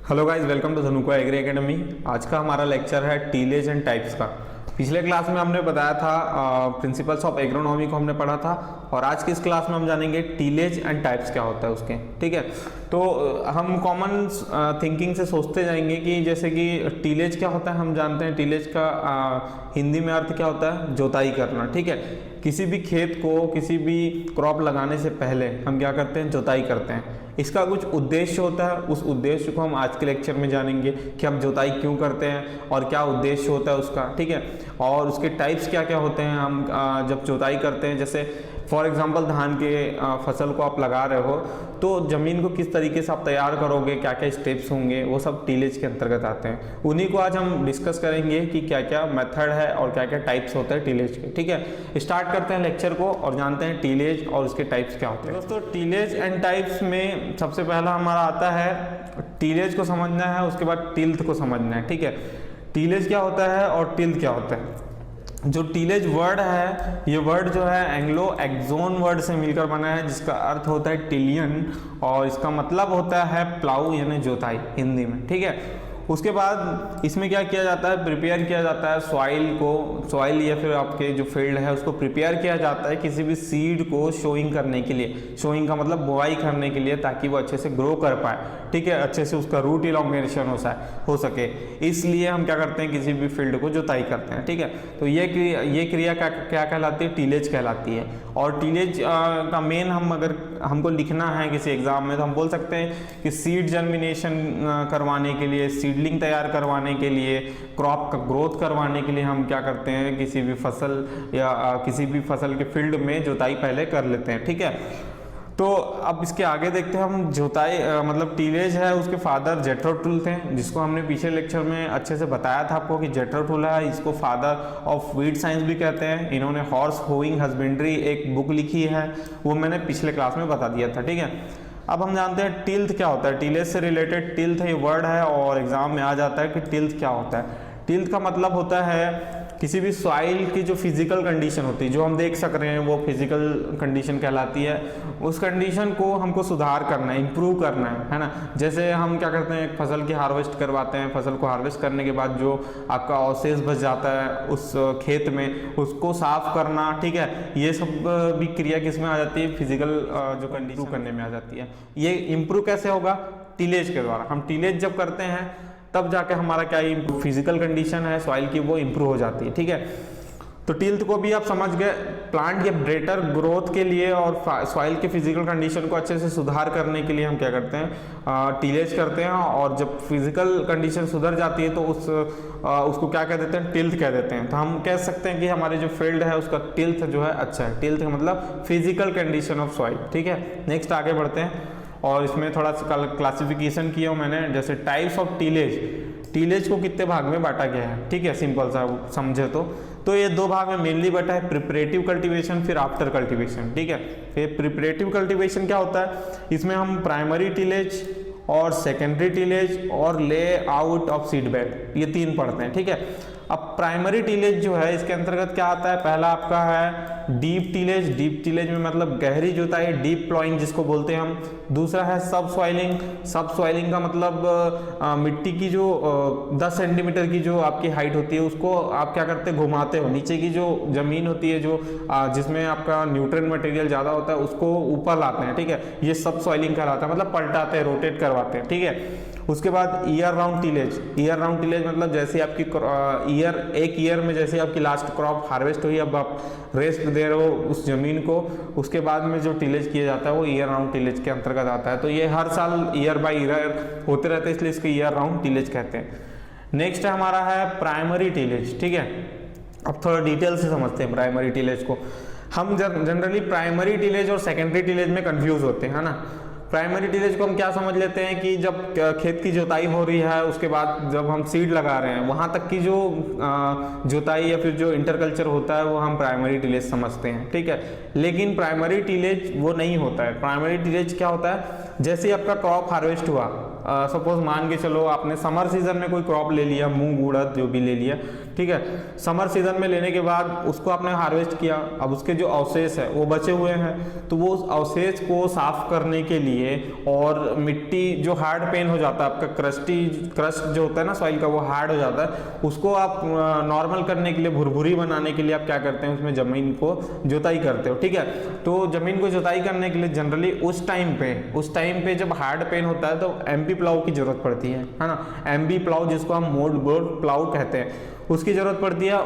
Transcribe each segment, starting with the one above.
Hello guys, welcome to Dhanuka agri academy. आज का हमारा लेक्चर है टीलेज एंड टाइप्स का। पिछले क्लास में हमने बताया था प्रिंसिपल्स ऑफ एग्रोनॉमी को हमने पढ़ा था, और आज की इस क्लास में हम जानेंगे टीलेज एंड टाइप्स क्या होता है उसके। ठीक है, तो हम कॉमन थिंकिंग से सोचते जाएंगे कि जैसे कि टीलेज क्या होता है। हम जानते हैं टीलेज का हिंदी में अर्थ क्या होता है, जोताई करना। ठीक है, किसी भी खेत को, किसी भी क्रॉप लगाने से पहले हम क्या करते हैं, जोताई करते हैं। इसका कुछ उद्देश्य होता है, उस उद्देश्य को हम आज के लेक्चर में जानेंगे कि हम जोताई क्यों करते हैं और क्या उद्देश्य होता है उसका। ठीक है, और उसके टाइप्स क्या क्या होते हैं। हम जब जोताई करते हैं, जैसे फॉर एग्जांपल धान के फसल को आप लगा रहे हो, तो ज़मीन को किस तरीके से आप तैयार करोगे, क्या क्या स्टेप्स होंगे, वो सब टीलेज के अंतर्गत आते हैं। उन्हीं को आज हम डिस्कस करेंगे कि क्या क्या मेथड है और क्या क्या टाइप्स होते हैं टीलेज के। ठीक है, स्टार्ट करते हैं लेक्चर को और जानते हैं टीलेज और उसके टाइप्स क्या होते हैं। दोस्तों, टीलेज एंड टाइप्स में सबसे पहला हमारा आता है टीलेज को समझना है, उसके बाद टिल्थ को समझना है। ठीक है, टीलेज क्या होता है और टिल्थ क्या होता है। जो टीलेज वर्ड है, ये वर्ड जो है एंग्लो एक्सोन वर्ड से मिलकर बना है, जिसका अर्थ होता है टिलियन, और इसका मतलब होता है प्लाऊ यानी जोताई हिंदी में। ठीक है, उसके बाद इसमें क्या किया जाता है, प्रिपेयर किया जाता है सॉइल को, सॉइल या फिर आपके जो फील्ड है उसको प्रिपेयर किया जाता है किसी भी सीड को शोइंग करने के लिए। शोइंग का मतलब बुआई करने के लिए, ताकि वो अच्छे से ग्रो कर पाए। ठीक है, अच्छे से उसका रूट इलॉन्गेशन हो सके, इसलिए हम क्या करते हैं, किसी भी फील्ड को जोताई करते हैं। ठीक है, तो ये क्रिया क्या कहलाती है, टीलेज कहलाती है। और टीलेज का मेन, हम अगर हमको लिखना है किसी एग्जाम में, तो हम बोल सकते हैं कि सीड जर्मिनेशन करवाने के लिए, सीडलिंग तैयार करवाने के लिए, क्रॉप का ग्रोथ करवाने के लिए हम क्या करते हैं, किसी भी फसल या किसी भी फसल के फील्ड में जोताई पहले कर लेते हैं। ठीक है, तो अब इसके आगे देखते हैं हम। जोताई मतलब टीलेज है, उसके फादर जेथरो टूल थे, जिसको हमने पिछले लेक्चर में अच्छे से बताया था आपको कि जेथरो टूल है, इसको फादर ऑफ वीट साइंस भी कहते हैं। इन्होंने हॉर्स होइंग हस्बेंड्री एक बुक लिखी है, वो मैंने पिछले क्लास में बता दिया था। ठीक है, अब हम जानते हैं टिल्थ क्या होता है। टीलेज से रिलेटेड टिल्थ ये वर्ड है, और एग्जाम में आ जाता है कि टिल्थ क्या होता है। टिल्थ का मतलब होता है किसी भी सॉइल की जो फिजिकल कंडीशन होती है, जो हम देख सक रहे हैं, वो फिजिकल कंडीशन कहलाती है। उस कंडीशन को हमको सुधार करना है, इम्प्रूव करना है ना। जैसे हम क्या करते हैं, एक फसल की हार्वेस्ट करवाते हैं, फसल को हार्वेस्ट करने के बाद जो आपका अवशेष बच जाता है उस खेत में, उसको साफ करना। ठीक है, ये सब भी क्रिया किस में आ जाती है, फिजिकल जो कंडीशन करने में आ जाती है। ये इम्प्रूव कैसे होगा, टीलेज के द्वारा। हम टीलेज जब करते हैं तब जाके हमारा क्या फिजिकल कंडीशन है सॉइल की, वो इम्प्रूव हो जाती है। ठीक है, तो टिल्थ को भी आप समझ गए, प्लांट के बेटर ग्रोथ के लिए और सॉइल के फिजिकल कंडीशन को अच्छे से सुधार करने के लिए हम क्या करते हैं, टीलेज करते हैं। और जब फिजिकल कंडीशन सुधर जाती है तो उसको क्या कह देते हैं, टिल्थ कह देते हैं। तो हम कह सकते हैं कि हमारे जो फील्ड है उसका टिल्थ जो है अच्छा है। टिल्थ का मतलब फिजिकल कंडीशन ऑफ सॉइल। ठीक है, नेक्स्ट आगे बढ़ते हैं, और इसमें थोड़ा सा क्लासिफिकेशन किया हूँ मैंने। जैसे टाइप्स ऑफ टीलेज, टीलेज को कितने भाग में बांटा गया है। ठीक है, सिंपल सा समझे तो ये दो भाग में मेनली बटा है, प्रिपरेटिव कल्टीवेशन फिर आफ्टर कल्टीवेशन। ठीक है, फिर प्रिपरेटिव कल्टीवेशन क्या होता है, इसमें हम प्राइमरी टीलेज और सेकेंडरी टीलेज और ले आउट ऑफ सीड बेड, ये तीन पढ़ते हैं। ठीक है, अब प्राइमरी टीलेज जो है इसके अंतर्गत क्या आता है, पहला आपका है डीप टीलेज। डीप टीलेज में मतलब गहरी जुताई, डीप प्लॉइंग जिसको बोलते हैं हम। दूसरा है सब सॉइलिंग। सब सॉइलिंग का मतलब मिट्टी की जो 10 सेंटीमीटर की जो आपकी हाइट होती है, उसको आप क्या करते हैं, घुमाते हो। नीचे की जो जमीन होती है, जो जिसमें आपका न्यूट्रिएंट मटेरियल ज़्यादा होता है, उसको ऊपर लाते हैं। ठीक है, ये सब सॉइलिंग कहलाता है, मतलब पलटाते हैं, रोटेट करवाते हैं। ठीक है, उसके बाद year round tillage. Year round tillage मतलब जैसे आपकी एक ईयर में जैसे आपकी लास्ट क्रॉप हार्वेस्ट हुई, अब आप रेस्ट दे रहे हो उस जमीन को, उसके बाद में जो टीलेज किया जाता है वो ईयर राउंड टीलेज के अंतर्गत आता है। तो ये हर साल ईयर बाय ईयर होते रहते हैं, इसलिए इसको ईयर राउंड टीलेज कहते हैं। नेक्स्ट हमारा है प्राइमरी टीलेज। ठीक है, अब थोड़ा डिटेल से समझते हैं प्राइमरी टीलेज को। हम जनरली प्राइमरी टीलेज और सेकेंडरी टीलेज में कंफ्यूज होते हैं ना। प्राइमरी टीलेज को हम क्या समझ लेते हैं कि जब खेत की जुताई हो रही है, उसके बाद जब हम सीड लगा रहे हैं, वहां तक की जो जुताई या फिर जो इंटरकल्चर होता है वो हम प्राइमरी टीलेज समझते हैं। ठीक है, लेकिन प्राइमरी टीलेज वो नहीं होता है। प्राइमरी टीलेज क्या होता है, जैसे आपका क्रॉप हार्वेस्ट हुआ, सपोज मान के चलो आपने समर सीजन में कोई क्रॉप ले लिया, मूंग उड़द जो भी ले लिया। ठीक है। समर सीजन में लेने के बाद उसको आपने हार्वेस्ट किया, अब उसके जो अवशेष है वो बचे हुए हैं, तो वो उस अवशेष को साफ करने के लिए और मिट्टी जो हार्ड पेन हो जाता है आपका, क्रस्ट जो होता है ना सॉइल का वो हार्ड हो जाता है, उसको आप नॉर्मल करने के लिए, भुरभुरी बनाने के लिए आप क्या करते हैं, उसमें जमीन को जुताई करते हो, ठीक है। तो जमीन को जुताई करने के लिए जनरली उस टाइम पे जब हार्ड पेन होता है तो एमपी प्लाऊ की जरूरत पड़ती है ना। एमबी प्लाऊ जिसको हम मोल्ड बोर्ड प्लाऊ कहते हैं, उसकी जरूरत पड़ती है।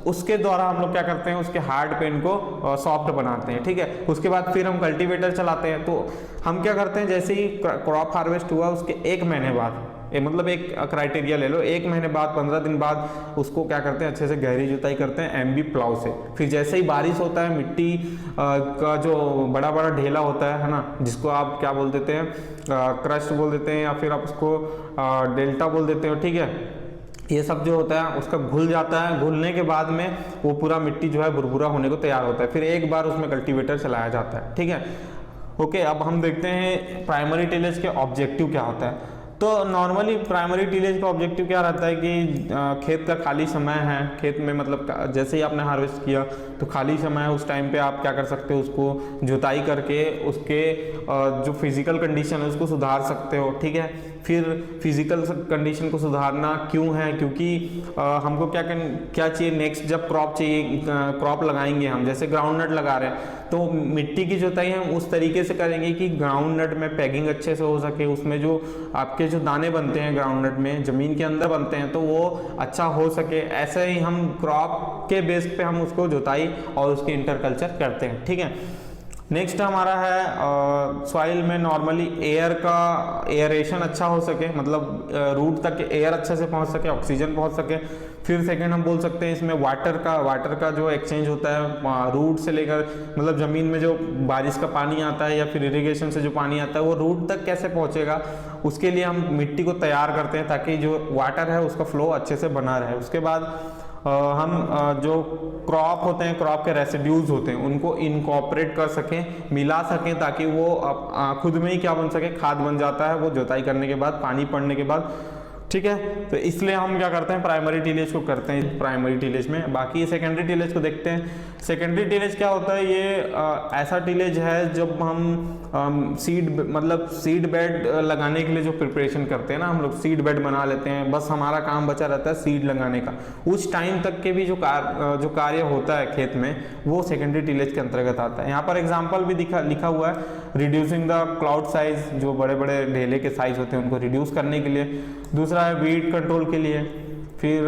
उसके द्वारा हम लोग क्या करते हैं, उसके हार्ड पेन को सॉफ्ट बनाते हैं, ठीक है। उसके बाद फिर हम कल्टीवेटर चलाते हैं। तो हम क्या करते हैं, जैसे ही क्रॉप हार्वेस्ट हुआ उसके 1 महीने बाद, मतलब एक क्राइटेरिया ले लो, 1 महीने बाद 15 दिन बाद उसको क्या करते हैं, अच्छे से गहरी जुताई करते हैं एमबी प्लाऊ से। फिर जैसे ही बारिश होता है, मिट्टी का जो बड़ा बड़ा ढेला होता है ना, जिसको आप क्या बोल देते हैं, क्रस्ट बोल देते हैं, या फिर आप उसको डेल्टा बोल देते हो, ठीक है। ये सब जो होता है उसका घुल जाता है, घुलने के बाद में वो पूरा मिट्टी जो है भुरभुरा होने को तैयार होता है, फिर एक बार उसमें कल्टीवेटर चलाया जाता है, ठीक है। ओके, अब हम देखते हैं प्राइमरी टिलेज के ऑब्जेक्टिव क्या होता है। तो नॉर्मली प्राइमरी टिलेज का ऑब्जेक्टिव क्या रहता है कि खेत का खाली समय है, खेत में मतलब जैसे ही आपने हार्वेस्ट किया तो खाली समय है, उस टाइम पे आप क्या कर सकते हो, उसको जुताई करके उसके जो फिजिकल कंडीशन है उसको सुधार सकते हो, ठीक है। फिर फिजिकल कंडीशन को सुधारना क्यों है, क्योंकि हमको क्या चाहिए नेक्स्ट, जब क्रॉप लगाएंगे हम, जैसे ग्राउंड नट लगा रहे हैं तो मिट्टी की जुताई हम उस तरीके से करेंगे कि ग्राउंड नट में पैगिंग अच्छे से हो सके, उसमें जो आपके जो दाने बनते हैं ग्राउंड नट में जमीन के अंदर बनते हैं तो वो अच्छा हो सके। ऐसे ही हम क्रॉप के बेस पे हम उसको जुताई और उसकी इंटरकल्चर करते हैं, ठीक है। नेक्स्ट हमारा है सॉइल में नॉर्मली एयर का एयरेशन अच्छा हो सके, मतलब रूट तक एयर अच्छे से पहुंच सके, ऑक्सीजन पहुंच सके। फिर सेकंड हम बोल सकते हैं इसमें वाटर का जो एक्सचेंज होता है रूट से लेकर, मतलब ज़मीन में जो बारिश का पानी आता है या फिर इरिगेशन से जो पानी आता है वो रूट तक कैसे पहुंचेगा, उसके लिए हम मिट्टी को तैयार करते हैं ताकि जो वाटर है उसका फ्लो अच्छे से बना रहे। उसके बाद हम जो क्रॉप होते हैं, क्रॉप के रेसिड्यूज होते हैं, उनको इनकॉर्पोरेट कर सकें, मिला सकें, ताकि वो खुद में ही क्या बन सके, खाद बन जाता है वो जुताई करने के बाद, पानी पड़ने के बाद, ठीक है। तो इसलिए हम क्या करते हैं, प्राइमरी टीलेज को करते हैं प्राइमरी टीलेज में। बाकी सेकेंडरी टीलेज को देखते हैं। सेकेंडरी टीलेज क्या होता है, ये ऐसा टीलेज है जब हम सीड बेड लगाने के लिए जो प्रिपरेशन करते हैं ना, हम लोग सीड बेड बना लेते हैं, बस हमारा काम बचा रहता है सीड लगाने का। उस टाइम तक के भी जो कार्य होता है खेत में वो सेकेंडरी टीलेज के अंतर्गत आता है। यहाँ पर एग्जाम्पल भी लिखा हुआ है, रिड्यूसिंग द क्लाउड साइज, जो बड़े बड़े ढेले के साइज होते हैं उनको रिड्यूस करने के लिए। दूसरा है वीड कंट्रोल के लिए, फिर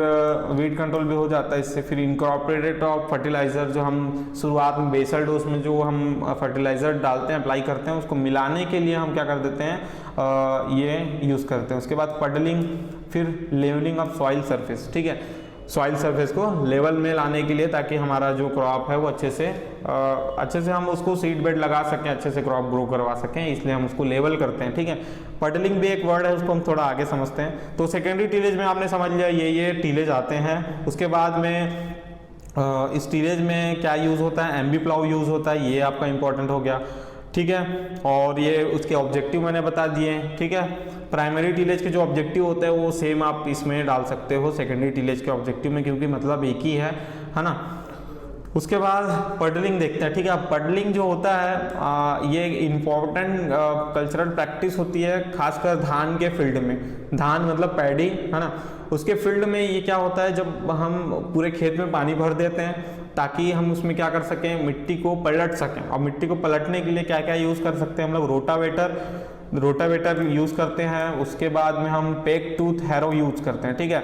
वीड कंट्रोल भी हो जाता है इससे। फिर इनकॉर्पोरेटेड ऑफ फर्टिलाइजर, जो हम शुरुआत में बेसल डोज में जो हम फर्टिलाइजर डालते हैं, अप्लाई करते हैं, उसको मिलाने के लिए हम क्या कर देते हैं, ये यूज़ करते हैं। उसके बाद पडलिंग, फिर लेवलिंग ऑफ सॉइल सरफेस, ठीक है, सॉइल सरफेस को लेवल में लाने के लिए, ताकि हमारा जो क्रॉप है वो अच्छे से हम उसको सीड बेड लगा सकें, अच्छे से क्रॉप ग्रो करवा सकें, इसलिए हम उसको लेवल करते हैं, ठीक है। पडलिंग भी एक वर्ड है, उसको हम थोड़ा आगे समझते हैं। तो सेकेंडरी टीलेज में आपने समझ लिया ये टीलेज आते हैं। उसके बाद में इस टीलेज में क्या यूज़ होता है, एमबी प्लाऊ यूज़ होता है, ये आपका इंपॉर्टेंट हो गया, ठीक है। और ये उसके ऑब्जेक्टिव मैंने बता दिए, ठीक है। प्राइमरी टीलेज के जो ऑब्जेक्टिव होते हैं वो सेम आप इसमें डाल सकते हो सेकेंडरी टीलेज के ऑब्जेक्टिव में, क्योंकि मतलब एक ही है ना। उसके बाद पडलिंग देखते हैं, ठीक है। पडलिंग जो होता है ये इम्पॉर्टेंट कल्चरल प्रैक्टिस होती है, खासकर धान के फील्ड में। धान मतलब पैडी, है ना, उसके फील्ड में ये क्या होता है, जब हम पूरे खेत में पानी भर देते हैं ताकि हम उसमें क्या कर सकें, मिट्टी को पलट सकें। और मिट्टी को पलटने के लिए क्या क्या यूज़ कर सकते हैं हम लोग, रोटावेटर यूज़ करते हैं। उसके बाद में हम पेक टूथ हैरो यूज़ करते हैं, ठीक है।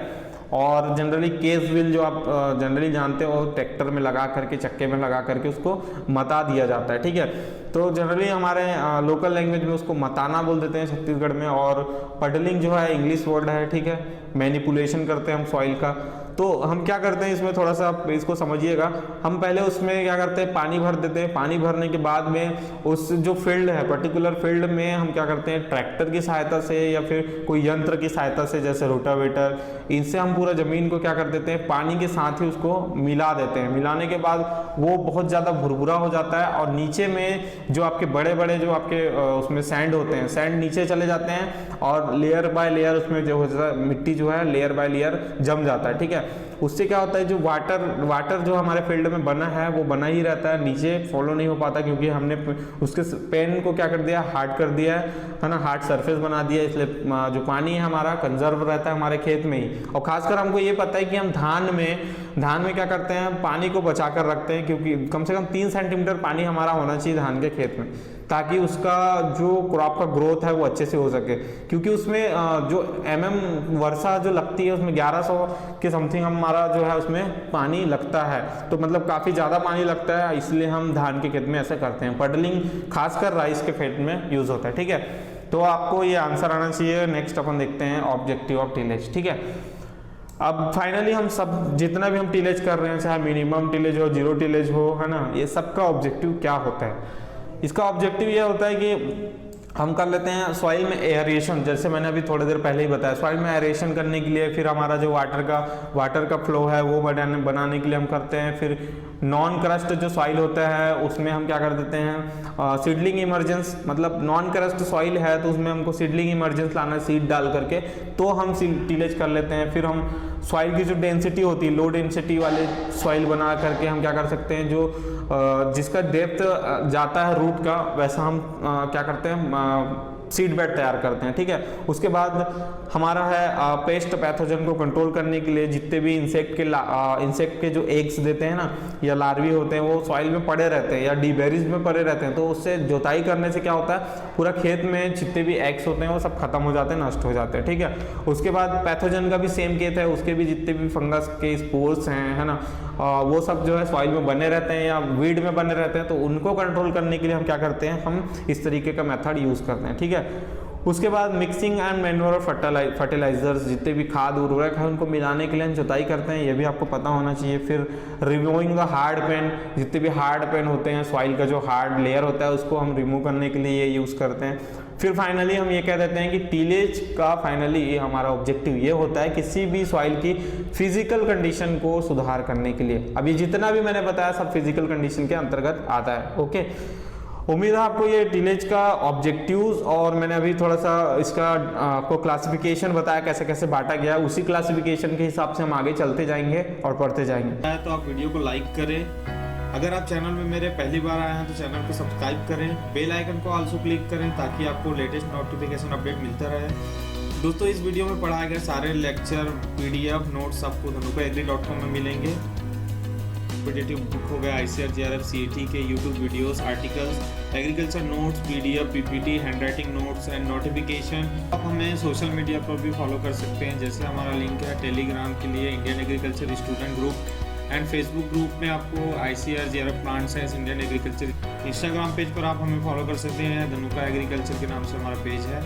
और जनरली केस व्हील जो आप जनरली जानते हो, ट्रैक्टर में लगा करके, चक्के में लगा करके उसको मता दिया जाता है, ठीक है। तो जनरली हमारे लोकल लैंग्वेज में उसको मताना बोल देते हैं छत्तीसगढ़ में। और पडलिंग जो है इंग्लिश वर्ड है, ठीक है। मैनिपुलेशन करते हैं हम सॉइल का। तो हम क्या करते हैं इसमें, थोड़ा सा आप इसको समझिएगा। हम पहले उसमें क्या करते हैं, पानी भर देते हैं। पानी भरने के बाद में उस जो फील्ड है, पर्टिकुलर फील्ड में हम क्या करते हैं, ट्रैक्टर की सहायता से या फिर कोई यंत्र की सहायता से, जैसे रोटावेटर, इनसे हम पूरा जमीन को क्या कर देते हैं, पानी के साथ ही उसको मिला देते हैं। मिलाने के बाद वो बहुत ज़्यादा भुरभुरा हो जाता है और नीचे में जो आपके बड़े बड़े जो आपके उसमें सैंड होते हैं, सैंड नीचे चले जाते हैं और लेयर बाय लेयर उसमें जो मिट्टी जो है लेयर बाय लेयर जम जाता है, ठीक है। उससे क्या होता है, जो वाटर जो हमारे फील्ड में बना है वो बना ही रहता है, नीचे फॉलो नहीं हो पाता, क्योंकि हमने उसके पेन को क्या कर दिया, हार्ड कर दिया है ना, हार्ड सरफेस बना दिया। इसलिए जो पानी है हमारा कंजर्व रहता है हमारे खेत में ही। और खासकर हमको ये पता है कि हम धान में क्या करते हैं, पानी को बचा कर रखते हैं, क्योंकि कम से कम 3 सेंटीमीटर पानी हमारा होना चाहिए धान के खेत में, ताकि उसका जो क्रॉप का ग्रोथ है वो अच्छे से हो सके। क्योंकि उसमें जो वर्षा जो लगती है उसमें 1100 के समथिंग हमारा जो है उसमें पानी लगता है, तो मतलब काफ़ी ज़्यादा पानी लगता है, इसलिए हम धान के खेत में ऐसा करते हैं। पडलिंग खासकर राइस के खेत में यूज़ होता है, ठीक है। तो आपको ये आंसर आना चाहिए। नेक्स्ट अपन देखते हैं ऑब्जेक्टिव ऑफ टिलेज, ठीक है। अब फाइनली हम सब जितना भी हम टिलेज कर रहे हैं, चाहे मिनिमम टिलेज हो, जीरो टिलेज हो, है ना, ये सबका ऑब्जेक्टिव क्या होता है। इसका ऑब्जेक्टिव ये होता है कि हम कर लेते हैं सॉइल में एयरेशन, जैसे मैंने अभी थोड़ी देर पहले ही बताया। सॉइल में एयरेशन करने के लिए, फिर हमारा जो वाटर का फ्लो है वो बनाने के लिए हम करते हैं। फिर नॉन क्रस्ट जो सॉइल होता है उसमें हम क्या कर देते हैं, सीडलिंग इमरजेंस, मतलब नॉन क्रस्ट सॉइल है तो उसमें हमको सीडलिंग इमरजेंस लाना है, सीड डाल करके, तो हम टिलेज कर लेते हैं। फिर हम सॉइल की जो डेंसिटी होती है, लो डेंसिटी वाले सॉइल बना करके हम क्या कर सकते हैं, जो जिसका डेप्थ जाता है रूट का, वैसा हम क्या करते हैं, सीड बेड तैयार करते हैं, ठीक है। उसके बाद हमारा है पेस्ट पैथोजन को कंट्रोल करने के लिए जितने भी इंसेक्ट के जो एग्स देते हैं ना, या लार्वी होते हैं, वो सॉइल में पड़े रहते हैं या डीबेरिज में पड़े रहते हैं, तो उससे जोताई करने से क्या होता है, पूरा खेत में जितने भी एग्स होते हैं वो सब खत्म हो जाते हैं, नष्ट हो जाते हैं, ठीक है। उसके बाद पैथोजन का भी सेम केस है, उसके भी जितने भी फंगस के स्पोर्स हैं, है ना, वो सब जो है सॉइल में बने रहते हैं या वीड में बने रहते हैं, तो उनको कंट्रोल करने के लिए हम क्या करते हैं, हम इस तरीके का मेथड यूज करते हैं, ठीक है। उसके बाद मिक्सिंग एंड मैन्योर फर्टिलाइजर्स, जितने भी खाद उर्वरक है उनको मिलाने के लिए हम जुताई करते हैं, ये भी आपको पता होना चाहिए। फिर रिमूविंग द हार्ड पेन, जितने भी हार्ड पेन होते हैं, सॉइल का जो हार्ड लेयर होता है उसको हम रिमूव करने के लिए ये यूज़ करते हैं। फिर फाइनली हम ये कह देते हैं कि टिलेज का फाइनली ये हमारा ऑब्जेक्टिव ये होता है किसी भी सॉइल की फिजिकल कंडीशन को सुधार करने के लिए। अभी जितना भी मैंने बताया सब फिजिकल कंडीशन के अंतर्गत आता है, ओके। उम्मीद है आपको ये टिलेज का ऑब्जेक्टिव्स, और मैंने अभी थोड़ा सा इसका आपको क्लासिफिकेशन बताया कैसे कैसे बांटा गया, उसी क्लासिफिकेशन के हिसाब से हम आगे चलते जाएंगे और पढ़ते जाएंगे। तो आप वीडियो को लाइक करें, अगर आप चैनल में मेरे पहली बार आए हैं तो चैनल को सब्सक्राइब करें, बेल आइकन को ऑल्सो क्लिक करें ताकि आपको लेटेस्ट नोटिफिकेशन अपडेट मिलता रहे। दोस्तों, इस वीडियो में पढ़ाए गए सारे लेक्चर PDF नोट्स आपको dhanukaagri.com में मिलेंगे। कॉम्पिटिटिव बुक हो गया, ICAR JRF CET के YouTube videos, articles, agriculture notes, PDF PPT, handwriting notes and notification. आप हमें सोशल मीडिया पर भी फॉलो कर सकते हैं, जैसे हमारा लिंक है टेलीग्राम के लिए Indian agriculture student group, and Facebook group में आपको ICAR JRF plant science Indian agriculture. Instagram page पर आप हमें फॉलो कर सकते हैं, धनुका एग्रीकल्चर के नाम से हमारा पेज है।